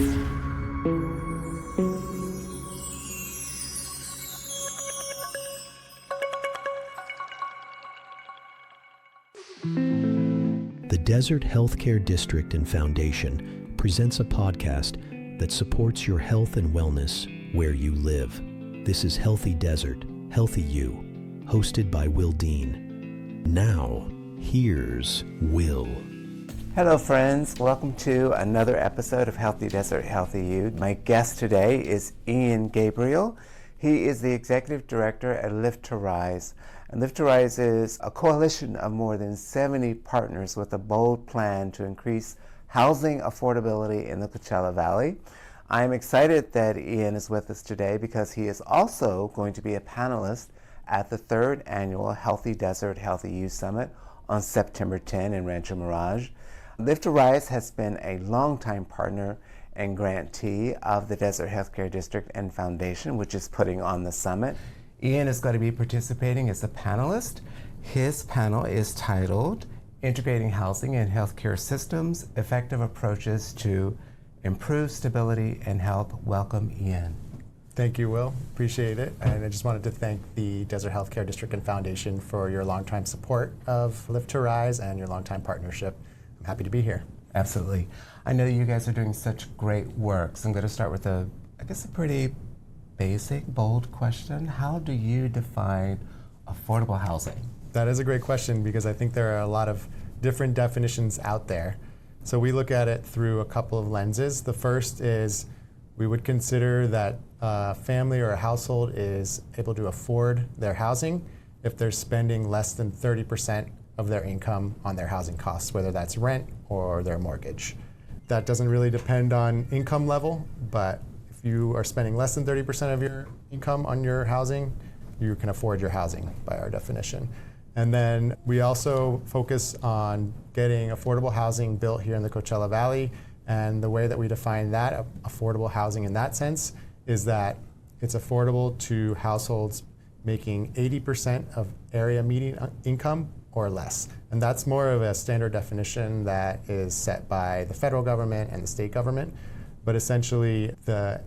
The Desert Healthcare District and Foundation presents a podcast that supports your health and wellness where you live. This is Healthy Desert, Healthy You, hosted by Will Dean. Now, here's Will. Hello friends, welcome to another episode of Healthy Desert, Healthy You. My guest today is Gabriel. He is the Executive Director at Live to Rise. And Live to Rise is a coalition of more than 70 partners with a bold plan to increase housing affordability in the Coachella Valley. I am excited that Ian is with us today because he is also going to be a panelist at the 3rd Annual Healthy Desert, Healthy You Summit on September 10 in Rancho Mirage. Live to Rise has been a longtime partner and grantee of the Desert Healthcare District and Foundation, which is putting on the summit. Ian is going to be participating as a panelist. His panel is titled Integrating Housing and Healthcare Systems, Effective Approaches to Improve Stability and Health. Welcome, Ian. Thank you, Will. Appreciate it. And I just wanted to thank the Desert Healthcare District and Foundation for your longtime support of Live to Rise and your longtime partnership. I'm happy to be here. Absolutely. I know you guys are doing such great work, so I'm going to start with a pretty basic, bold question. How do you define affordable housing? That is a great question because I think there are a lot of different definitions out there. So we look at it through a couple of lenses. The first is we would consider that a family or a household is able to afford their housing if they're spending less than 30% of their income on their housing costs, whether that's rent or their mortgage. That doesn't really depend on income level, but if you are spending less than 30% of your income on your housing, you can afford your housing by our definition. And then we also focus on getting affordable housing built here in the Coachella Valley. And the way that we define that, affordable housing in that sense, is that it's affordable to households making 80% of area median income or less. And that's more of a standard definition that is set by the federal government and the state government. But essentially, the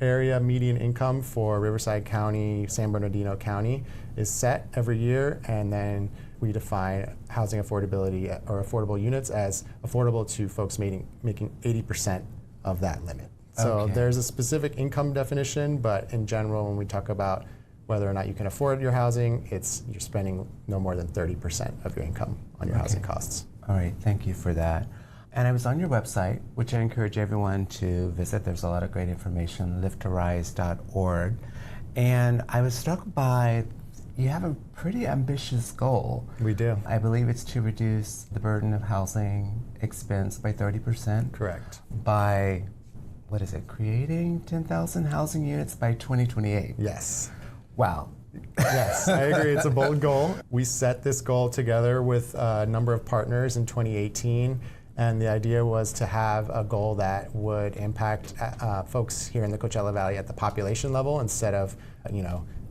area median income for Riverside County, San Bernardino County is set every year, and then we define housing affordability or affordable units as affordable to folks making 80% of that limit. So there's a specific income definition, but in general, when we talk about whether or not you can afford your housing, you're spending no more than 30% of your income on your housing costs. All right, thank you for that. And I was on your website, which I encourage everyone to visit. There's a lot of great information, livetorise.org. And I was struck by, you have a pretty ambitious goal. We do. I believe it's to reduce the burden of housing expense by 30%. Correct. By, creating 10,000 housing units by 2028. Yes. Wow. Yes, I agree. It's a bold goal. We set this goal together with a number of partners in 2018. And the idea was to have a goal that would impact folks here in the Coachella Valley at the population level instead of,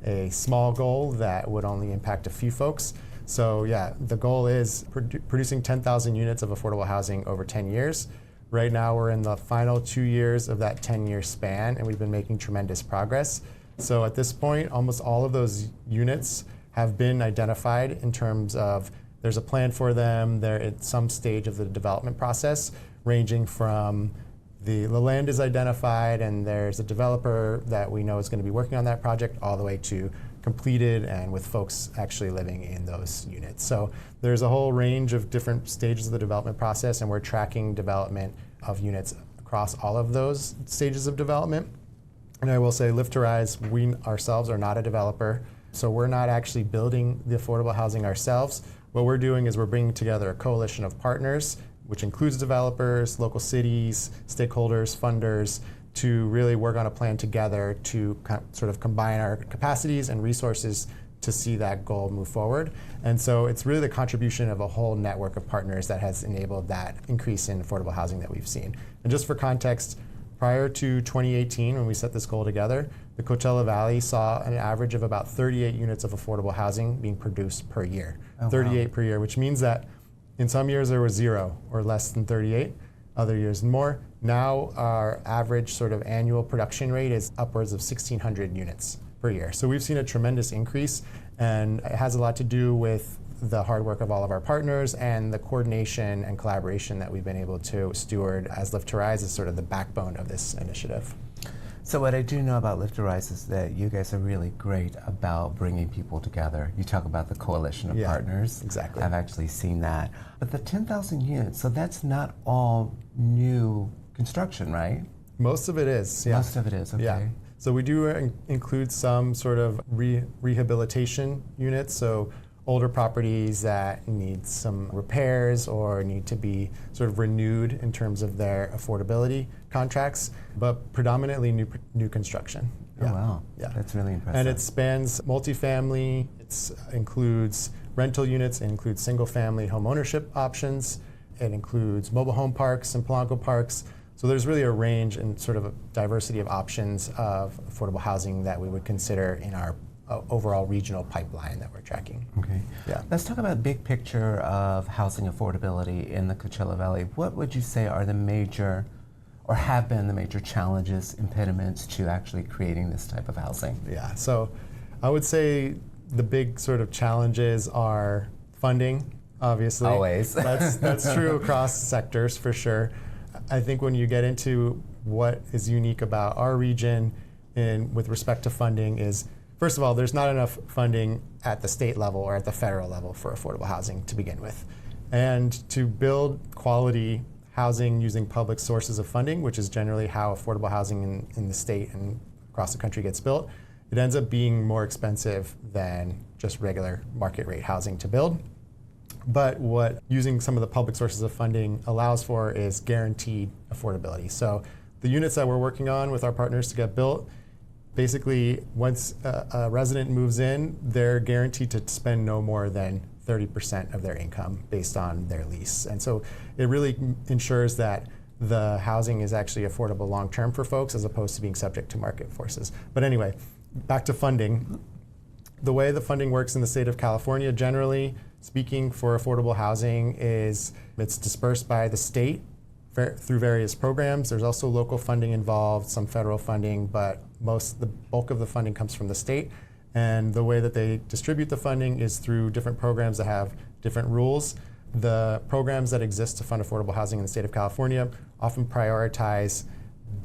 a small goal that would only impact a few folks. So yeah, the goal is producing 10,000 units of affordable housing over 10 years. Right now we're in the final 2 years of that 10-year span, and we've been making tremendous progress. So at this point, almost all of those units have been identified in terms of there's a plan for them. They're at some stage of the development process, ranging from the land is identified and there's a developer that we know is going to be working on that project, all the way to completed and with folks actually living in those units. So there's a whole range of different stages of the development process, and we're tracking development of units across all of those stages of development. And I will say, Live to Rise, we ourselves are not a developer, so we're not actually building the affordable housing ourselves. What we're doing is we're bringing together a coalition of partners, which includes developers, local cities, stakeholders, funders, to really work on a plan together to sort of combine our capacities and resources to see that goal move forward. And so it's really the contribution of a whole network of partners that has enabled that increase in affordable housing that we've seen. And just for context, prior to 2018, when we set this goal together, the Coachella Valley saw an average of about 38 units of affordable housing being produced per year. 38 per year, which means that in some years there was 0 or less than 38. other years more. Now our average sort of annual production rate is upwards of 1,600 units per year. So we've seen a tremendous increase, and it has a lot to do with the hard work of all of our partners and the coordination and collaboration that we've been able to steward as Lift to Rise is sort of the backbone of this initiative. So what I do know about Lift to Rise is that you guys are really great about bringing people together. You talk about the coalition of partners. Exactly. I've actually seen that. But the 10,000 units, so that's not all new construction, right? Most of it is, yeah. Most of it is, okay. Yeah. So we do include some sort of rehabilitation units, so older properties that need some repairs or need to be sort of renewed in terms of their affordability contracts, but predominantly new construction. Oh, wow. Yeah. That's really impressive. And it spans multifamily, it includes rental units, it includes single-family homeownership options, it includes mobile home parks and Polanco parks. So there's really a range and sort of a diversity of options of affordable housing that we would consider in our overall regional pipeline that we're tracking. Okay. Yeah. Let's talk about big picture of housing affordability in the Coachella Valley. What would you say are the major, or have been the major challenges, impediments to actually creating this type of housing? Yeah, so I would say the big sort of challenges are funding, obviously. Always. That's true across sectors for sure. I think when you get into what is unique about our region with respect to funding is, first of all, there's not enough funding at the state level or at the federal level for affordable housing to begin with. And to build quality housing using public sources of funding, which is generally how affordable housing in the state and across the country gets built, it ends up being more expensive than just regular market rate housing to build. But what using some of the public sources of funding allows for is guaranteed affordability. So the units that we're working on with our partners to get built, basically once a resident moves in, they're guaranteed to spend no more than 30% of their income based on their lease. And so it really ensures that the housing is actually affordable long-term for folks as opposed to being subject to market forces. But anyway, back to funding. The way the funding works in the state of California, generally speaking, for affordable housing is it's dispersed by the state through various programs. There's also local funding involved, some federal funding, but the bulk of the funding comes from the state. And the way that they distribute the funding is through different programs that have different rules. The programs that exist to fund affordable housing in the state of California often prioritize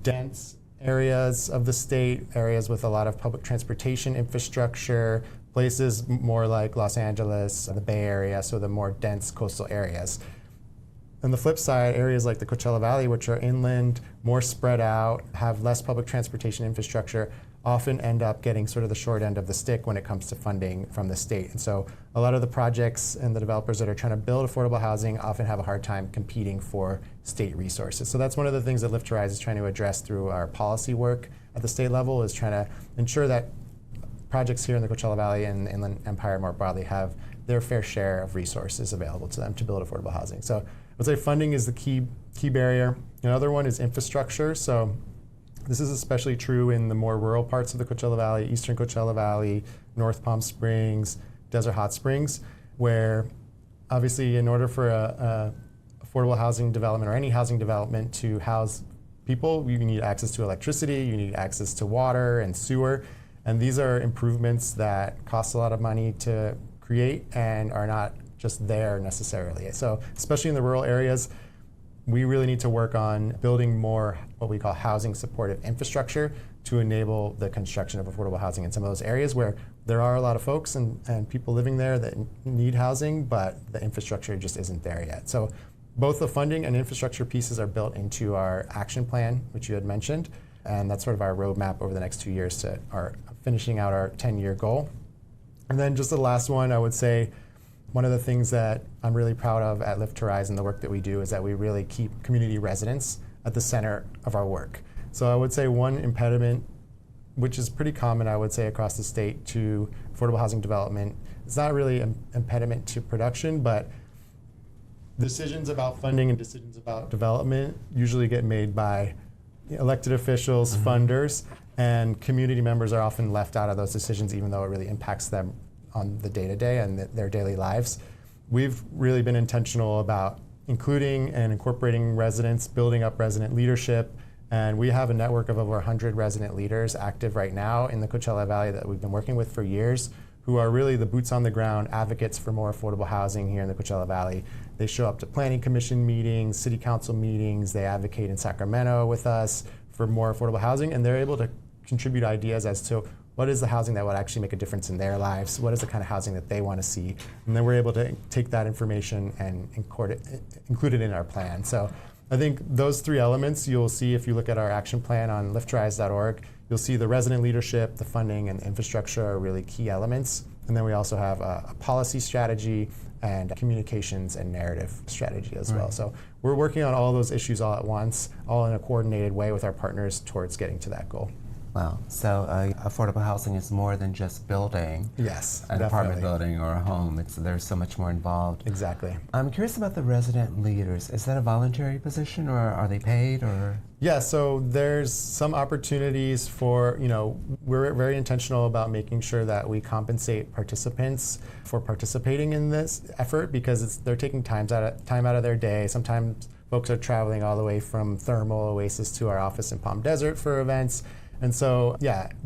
dense areas of the state, areas with a lot of public transportation infrastructure, places more like Los Angeles, the Bay Area, so the more dense coastal areas. On the flip side, areas like the Coachella Valley, which are inland, more spread out, have less public transportation infrastructure, often end up getting sort of the short end of the stick when it comes to funding from the state. And so a lot of the projects and the developers that are trying to build affordable housing often have a hard time competing for state resources. So that's one of the things that Lift to Rise is trying to address through our policy work at the state level, is trying to ensure that projects here in the Coachella Valley and the Inland Empire more broadly have their fair share of resources available to them to build affordable housing. So I would say funding is the key barrier. Another one is infrastructure. So this is especially true in the more rural parts of the Coachella Valley, eastern Coachella Valley, North Palm Springs, Desert Hot Springs, where obviously in order for a affordable housing development or any housing development to house people, you need access to electricity, you need access to water and sewer. And these are improvements that cost a lot of money to create and are not just there necessarily. So especially in the rural areas, we really need to work on building more what we call housing supportive infrastructure to enable the construction of affordable housing in some of those areas where there are a lot of folks and people living there that need housing, but the infrastructure just isn't there yet. So both the funding and infrastructure pieces are built into our action plan, which you had mentioned, and that's sort of our roadmap over the next 2 years to our finishing out our 10-year goal. And then just the last one, I would say, one of the things that I'm really proud of at Lift to Rise and the work that we do is that we really keep community residents at the center of our work. So I would say one impediment, which is pretty common, I would say, across the state to affordable housing development, it's not really an impediment to production, but decisions about funding and decisions about development usually get made by elected officials, funders, and community members are often left out of those decisions, even though it really impacts them on the day-to-day and their daily lives. We've really been intentional about including and incorporating residents, building up resident leadership. And we have a network of over 100 resident leaders active right now in the Coachella Valley that we've been working with for years, who are really the boots on the ground advocates for more affordable housing here in the Coachella Valley. They show up to planning commission meetings, city council meetings, they advocate in Sacramento with us for more affordable housing, and they're able to contribute ideas as to what is the housing that would actually make a difference in their lives, what is the kind of housing that they want to see, and then we're able to take that information and include it in our plan. So I think those three elements you'll see if you look at our action plan on liftrise.org. You'll see the resident leadership, the funding, and the infrastructure are really key elements. And then we also have a policy strategy and communications and narrative strategy as well. So we're working on all those issues all at once, all in a coordinated way with our partners towards getting to that goal. Wow. So affordable housing is more than just building an apartment building or a home. There's so much more involved. Exactly. I'm curious about the resident leaders. Is that a voluntary position, or are they paid, or? Yeah, so there's some opportunities for, we're very intentional about making sure that we compensate participants for participating in this effort, because they're taking time out of their day. Sometimes folks are traveling all the way from Thermal Oasis to our office in Palm Desert for events. And so,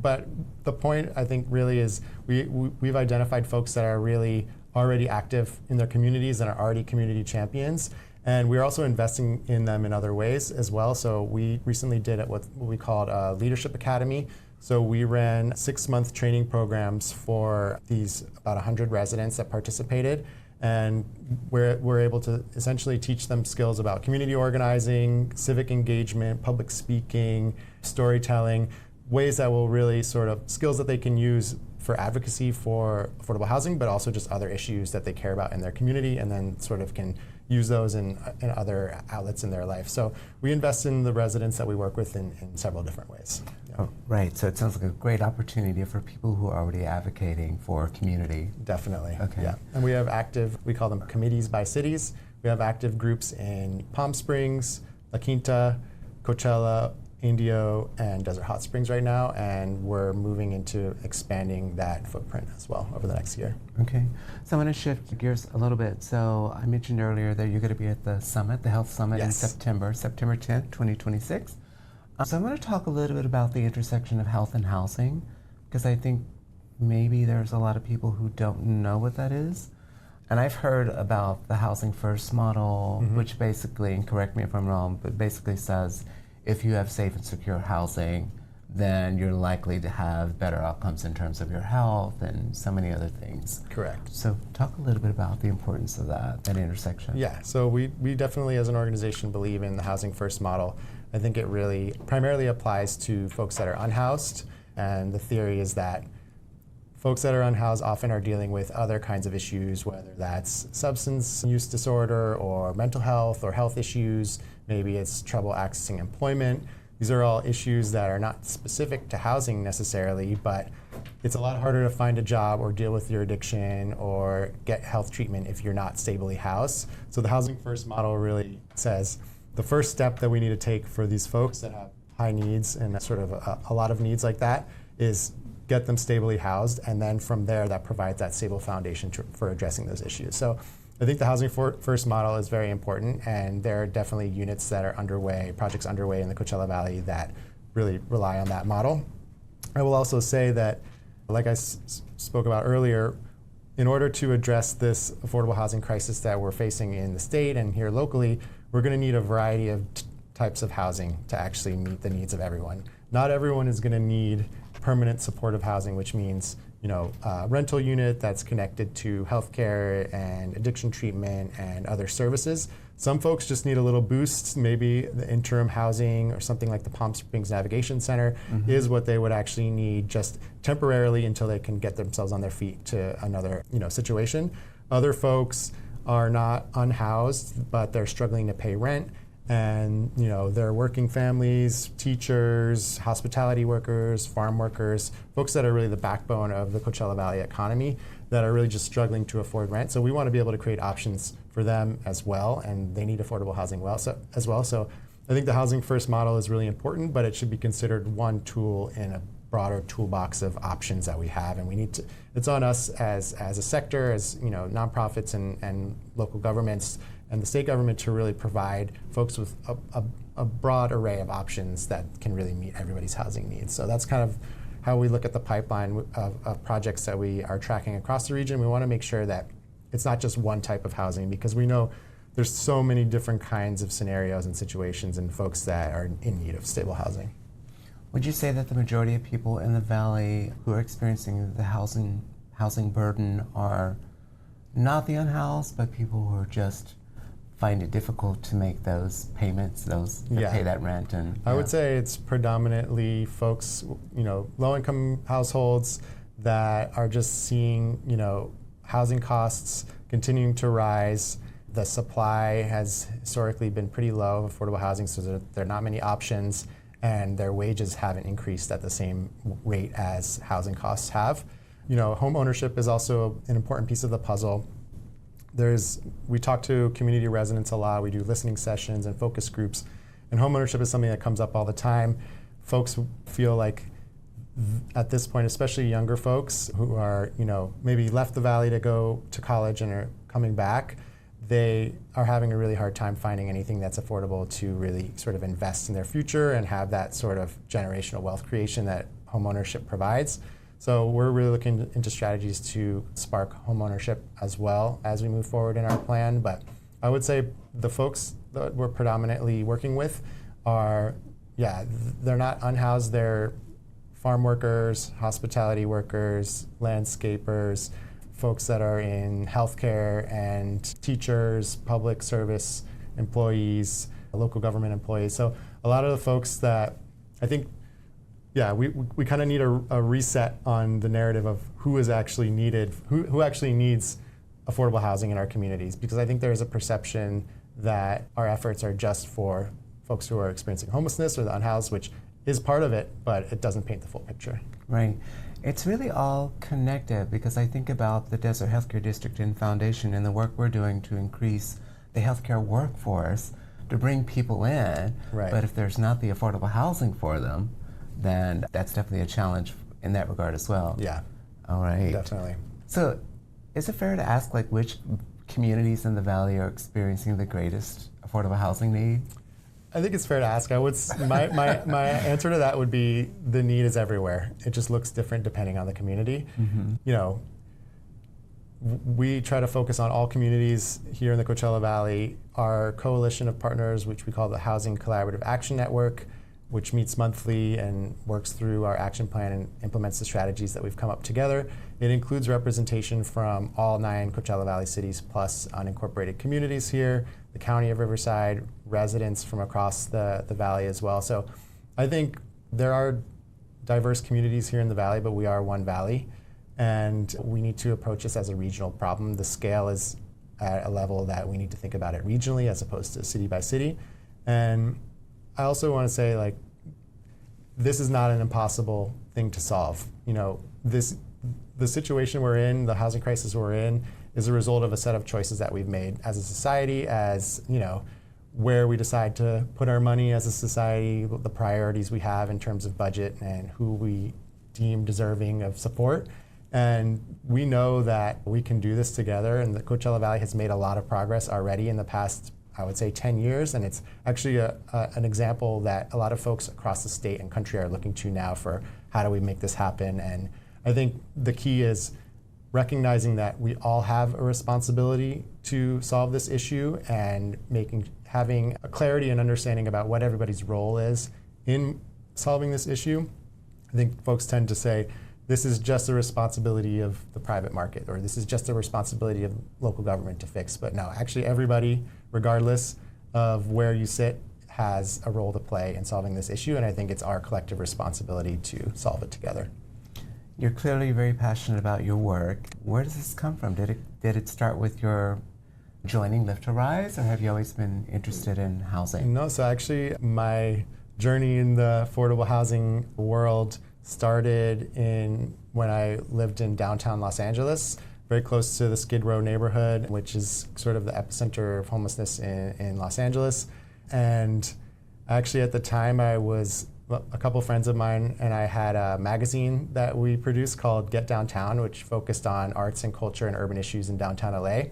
but the point I think really is we've identified folks that are really already active in their communities and are already community champions. And we're also investing in them in other ways as well. So we recently did what we called a Leadership Academy. So we ran 6-month training programs for these about 100 residents that participated. And we're able to essentially teach them skills about community organizing, civic engagement, public speaking, storytelling, ways that will really skills that they can use for advocacy for affordable housing, but also just other issues that they care about in their community, and then can use those in other outlets in their life. So we invest in the residents that we work with in several different ways. Oh, right. So it sounds like a great opportunity for people who are already advocating for community. Definitely. Okay. Yeah. And we have we call them committees by cities. We have active groups in Palm Springs, La Quinta, Coachella, Indio, and Desert Hot Springs right now, and we're moving into expanding that footprint as well over the next year. Okay. So I'm going to shift gears a little bit. So I mentioned earlier that you're going to be at the summit, the Health Summit in September 10th, 2026. So I'm going to talk a little bit about the intersection of health and housing, because I think maybe there's a lot of people who don't know what that is. And I've heard about the Housing First model, which basically, and correct me if I'm wrong, but basically says if you have safe and secure housing, then you're likely to have better outcomes in terms of your health and so many other things. Correct. So talk a little bit about the importance of that intersection. Yeah, so we definitely as an organization believe in the Housing First model. I think it really primarily applies to folks that are unhoused, and the theory is that folks that are unhoused often are dealing with other kinds of issues, whether that's substance use disorder or mental health or health issues. Maybe it's trouble accessing employment. These are all issues that are not specific to housing necessarily, but it's a lot harder to find a job or deal with your addiction or get health treatment if you're not stably housed. So the Housing First model really says the first step that we need to take for these folks that have high needs and a lot of needs like that is get them stably housed, and then from there that provides that stable foundation for addressing those issues. So I think the Housing First model is very important, and there are definitely units that are underway, projects underway in the Coachella Valley that really rely on that model. I will also say that, like I spoke about earlier, in order to address this affordable housing crisis that we're facing in the state and here locally, we're going to need a variety of types of housing to actually meet the needs of everyone. Not everyone is going to need permanent supportive housing, which means a rental unit that's connected to healthcare and addiction treatment and other services. Some folks just need a little boost. Maybe the interim housing or something like the Palm Springs Navigation Center is what they would actually need just temporarily until they can get themselves on their feet to another situation. Other folks are not unhoused, but they're struggling to pay rent. And they're working families, teachers, hospitality workers, farm workers, folks that are really the backbone of the Coachella Valley economy that are really just struggling to afford rent. So we want to be able to create options for them as well, and they need affordable housing as well. So I think the Housing First model is really important, but it should be considered one tool in a broader toolbox of options that we have, and we need to. It's on us as a sector, as nonprofits and local governments and the state government to really provide folks with a broad array of options that can really meet everybody's housing needs. So that's kind of how we look at the pipeline of projects that we are tracking across the region. We want to make sure that it's not just one type of housing, because we know there's so many different kinds of scenarios and situations and folks that are in need of stable housing. Would you say that the majority of people in the Valley who are experiencing the housing burden are not the unhoused, but people who are just find it difficult to make those payments, pay that rent? And I would say it's predominantly folks, low-income households that are just seeing, housing costs continuing to rise. The supply has historically been pretty low of affordable housing, so there are not many options, and their wages haven't increased at the same rate as housing costs have. Home ownership is also an important piece of the puzzle. We talk to community residents a lot. We do listening sessions and focus groups, and homeownership is something that comes up all the time. Folks feel like at this point, especially younger folks who are, maybe left the Valley to go to college and are coming back, they are having a really hard time finding anything that's affordable to really sort of invest in their future and have that sort of generational wealth creation that homeownership provides. So we're really looking into strategies to spark homeownership as well as we move forward in our plan. But I would say the folks that we're predominantly working with are, they're not unhoused, they're farm workers, hospitality workers, landscapers, folks that are in healthcare, and teachers, public service employees, local government employees. So a lot of the folks that I think, we kind of need a reset on the narrative of who is actually needed, who actually needs affordable housing in our communities, because I think there's a perception that our efforts are just for folks who are experiencing homelessness or the unhoused, which is part of it, but it doesn't paint the full picture. Right. It's really all connected, because I think about the Desert Healthcare District and Foundation and the work we're doing to increase the healthcare workforce to bring people in. Right. But if there's not the affordable housing for them, then that's definitely a challenge in that regard as well. Yeah. All right. Definitely. So is it fair to ask which communities in the Valley are experiencing the greatest affordable housing need? I think it's fair to ask. My answer to that would be the need is everywhere. It just looks different depending on the community. Mm-hmm. We try to focus on all communities here in the Coachella Valley. Our coalition of partners, which we call the Housing Collaborative Action Network, which meets monthly and works through our action plan and implements the strategies that we've come up together. It includes representation from all 9 Coachella Valley cities plus unincorporated communities here, the county of Riverside, residents from across the valley as well. So I think there are diverse communities here in the valley, but we are one valley, and we need to approach this as a regional problem. The scale is at a level that we need to think about it regionally as opposed to city by city. And I also want to say, this is not an impossible thing to solve. The situation we're in, the housing crisis we're in, is a result of a set of choices that we've made as a society, as where we decide to put our money as a society, the priorities we have in terms of budget, and who we deem deserving of support. And we know that we can do this together, and the Coachella Valley has made a lot of progress already in the past, I would say, 10 years, and it's actually an example that a lot of folks across the state and country are looking to now for how do we make this happen. And I think the key is recognizing that we all have a responsibility to solve this issue, and having a clarity and understanding about what everybody's role is in solving this issue. I think folks tend to say, this is just a responsibility of the private market, or this is just a responsibility of local government to fix. But no, actually everybody, regardless of where you sit, has a role to play in solving this issue, and I think it's our collective responsibility to solve it together. You're clearly very passionate about your work. Where does this come from? Did it start with your joining Live to Rise, or have you always been interested in housing? No, so actually my journey in the affordable housing world started when I lived in downtown Los Angeles, very close to the Skid Row neighborhood, which is sort of the epicenter of homelessness in Los Angeles. And actually at the time a couple friends of mine and I had a magazine that we produced called Get Downtown, which focused on arts and culture and urban issues in downtown LA.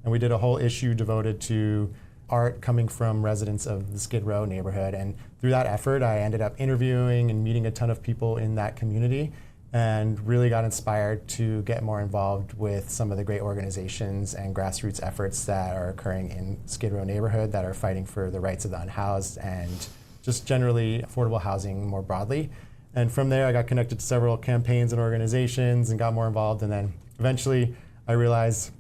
And we did a whole issue devoted to art coming from residents of the Skid Row neighborhood. And through that effort, I ended up interviewing and meeting a ton of people in that community and really got inspired to get more involved with some of the great organizations and grassroots efforts that are occurring in Skid Row neighborhood that are fighting for the rights of the unhoused and just generally affordable housing more broadly. And from there, I got connected to several campaigns and organizations and got more involved. And then eventually, I realized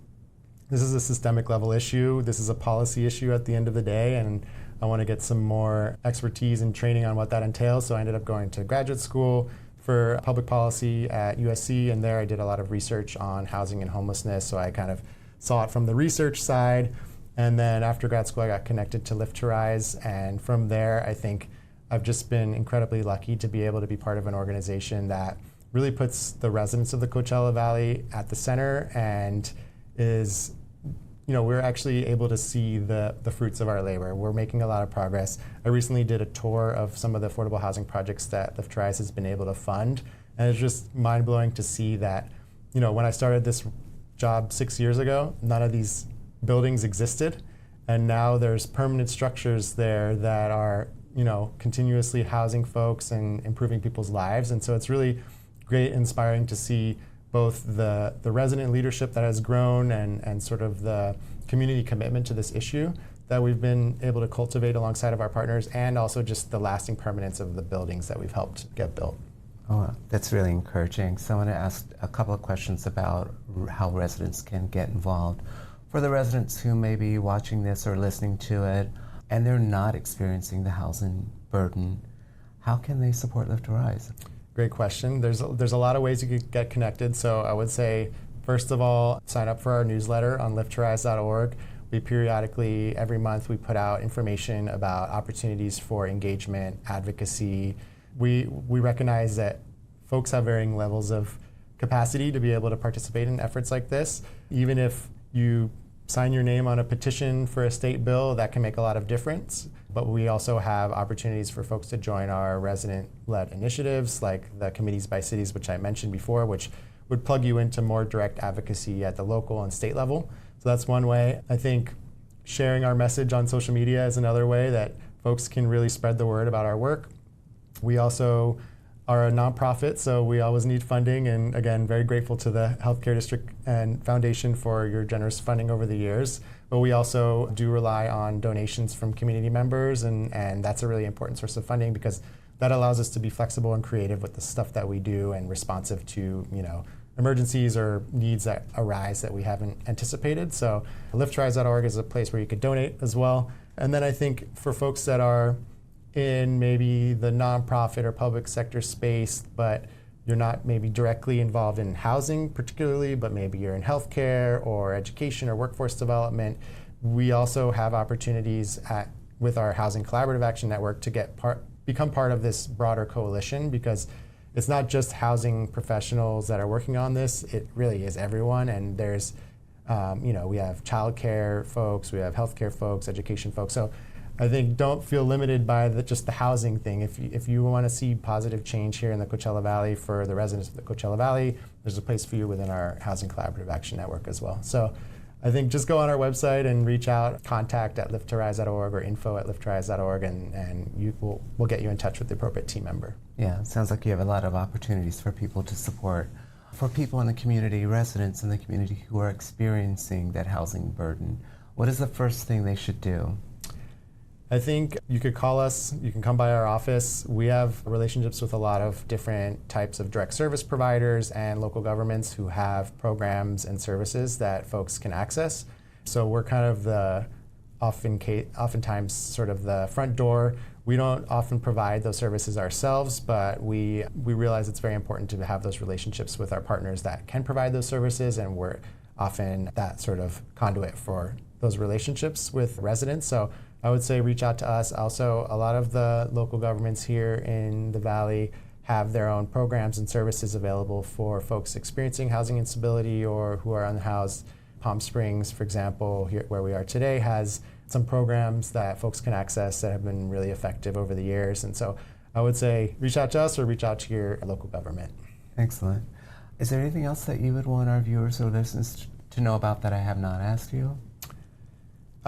this is a systemic level issue. This is a policy issue at the end of the day. And I want to get some more expertise and training on what that entails. So I ended up going to graduate school for public policy at USC. And there I did a lot of research on housing and homelessness. So I kind of saw it from the research side. And then after grad school, I got connected to Lift to Rise. And from there, I think I've just been incredibly lucky to be able to be part of an organization that really puts the residents of the Coachella Valley at the center and is, we're actually able to see the fruits of our labor. We're making a lot of progress. I recently did a tour of some of the affordable housing projects that Lift to Rise has been able to fund. And it's just mind-blowing to see that, when I started this job 6 years ago, none of these buildings existed. And now there's permanent structures there that are, continuously housing folks and improving people's lives. And so it's really great, inspiring to see both the resident leadership that has grown and sort of the community commitment to this issue that we've been able to cultivate alongside of our partners, and also just the lasting permanence of the buildings that we've helped get built. Oh, that's really encouraging. So I want to ask a couple of questions about how residents can get involved. For the residents who may be watching this or listening to it, and they're not experiencing the housing burden, how can they support Lift to Rise? Great question. There's a lot of ways you could get connected. So I would say, first of all, sign up for our newsletter on lifttorise.org. We periodically, every month, we put out information about opportunities for engagement, advocacy. We recognize that folks have varying levels of capacity to be able to participate in efforts like this. Even if you sign your name on a petition for a state bill, that can make a lot of difference. But we also have opportunities for folks to join our resident-led initiatives, like the Committees by Cities, which I mentioned before, which would plug you into more direct advocacy at the local and state level. So that's one way. I think sharing our message on social media is another way that folks can really spread the word about our work. We also are a nonprofit, so we always need funding, and again, very grateful to the Healthcare District and Foundation for your generous funding over the years. But we also do rely on donations from community members, and that's a really important source of funding because that allows us to be flexible and creative with the stuff that we do and responsive to, emergencies or needs that arise that we haven't anticipated. So liftrise.org is a place where you could donate as well. And then I think for folks that are in maybe the nonprofit or public sector space, but you're not maybe directly involved in housing particularly, but maybe you're in healthcare or education or workforce development, we also have opportunities with our Housing Collaborative Action Network to become part of this broader coalition, because it's not just housing professionals that are working on this, it really is everyone. And there's, we have childcare folks, we have healthcare folks, education folks. So I think don't feel limited by just the housing thing. If you want to see positive change here in the Coachella Valley for the residents of the Coachella Valley, there's a place for you within our Housing Collaborative Action Network as well. So I think just go on our website and reach out, contact at lifttorise.org or info@lifttorise.org, and we'll get you in touch with the appropriate team member. Yeah, it sounds like you have a lot of opportunities for people to support. For people in the community, residents in the community who are experiencing that housing burden, what is the first thing they should do? I think you could call us, you can come by our office. We have relationships with a lot of different types of direct service providers and local governments who have programs and services that folks can access. So we're kind of oftentimes sort of the front door. We don't often provide those services ourselves, but we realize it's very important to have those relationships with our partners that can provide those services, and we're often that sort of conduit for those relationships with residents. So I would say reach out to us. Also, a lot of the local governments here in the Valley have their own programs and services available for folks experiencing housing instability or who are unhoused. Palm Springs, for example, here where we are today, has some programs that folks can access that have been really effective over the years. And so I would say reach out to us or reach out to your local government. Excellent. Is there anything else that you would want our viewers or listeners to know about that I have not asked you?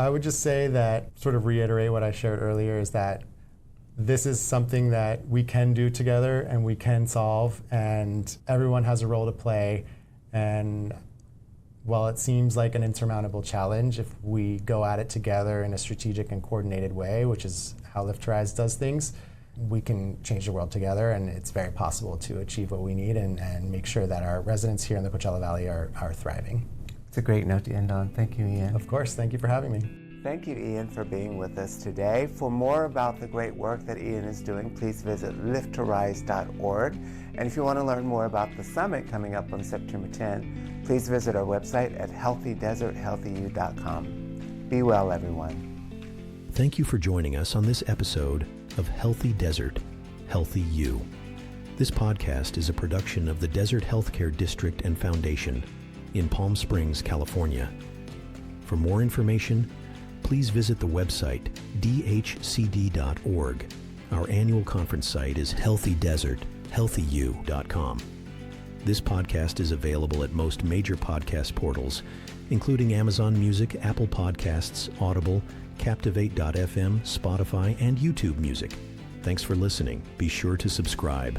I would just say that, sort of reiterate what I shared earlier, is that this is something that we can do together and we can solve, and everyone has a role to play. And while it seems like an insurmountable challenge, if we go at it together in a strategic and coordinated way, which is how Lift to Rise does things, we can change the world together, and it's very possible to achieve what we need and make sure that our residents here in the Coachella Valley are thriving. It's a great note to end on. Thank you, Ian. Of course. Thank you for having me. Thank you, Ian, for being with us today. For more about the great work that Ian is doing, please visit lifttorise.org. And if you want to learn more about the summit coming up on September 10, please visit our website at healthydeserthealthyyou.com. Be well, everyone. Thank you for joining us on this episode of Healthy Desert, Healthy You. This podcast is a production of the Desert Healthcare District and Foundation in Palm Springs, California. For more information, please visit the website dhcd.org. Our annual conference site is healthydeserthealthyyou.com. This podcast is available at most major podcast portals, including Amazon Music, Apple Podcasts, Audible, Captivate.fm, Spotify, and YouTube Music. Thanks for listening. Be sure to subscribe.